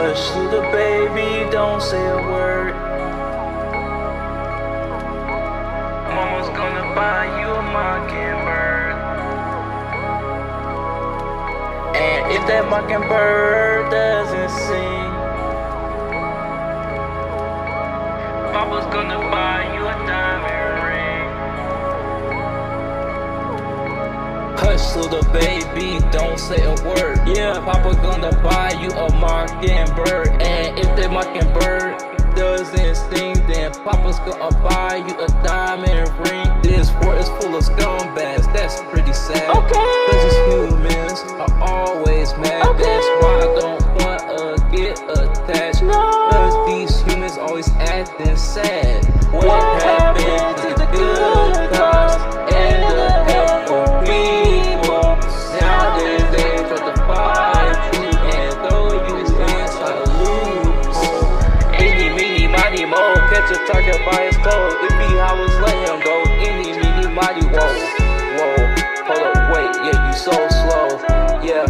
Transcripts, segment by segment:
Hush, little baby, don't say a word. Mama's gonna buy you a mockingbird. And if that mockingbird doesn't sing, Papa's gonna buy you a diamond ring. Hush, little baby, don't say a word. Yeah, Papa gonna buy you a mockingbird. And if that mockingbird doesn't sting, then Papa's gonna buy you a diamond ring. This world is full of scumbags, that's pretty sad. Okay. Cause these humans are always mad. Okay. That's why I don't wanna get attached. No. Cause these humans always acting sad. What happened to the good times and the helpful people? Nowadays they try to fight you and throw you inside a loophole. Any, meeny, miny, mo, catch a target by his toe. If he hollers, let him go. Any, meeny, miny, whoa, whoa. Hold up, wait, yeah, you so slow. Yeah,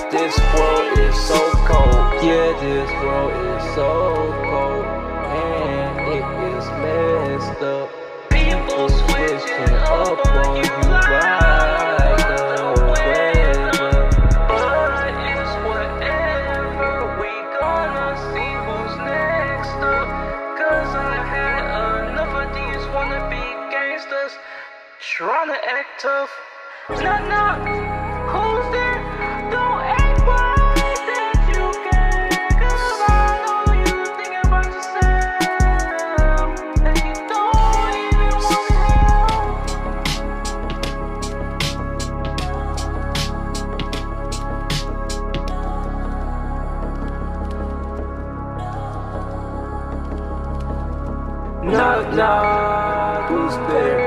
this world is so cold. Yeah, this world is so cold. And it is messed up. People switching up on you like the weather. But it's whatever, we gonna see who's next up. Cause I had enough of these wannabe gangsters trying to act tough. Knock, knock, who's there? Don't act like that you can. Cause I know you thinking about yourself, that you don't even want help. Knock, knock, who's there?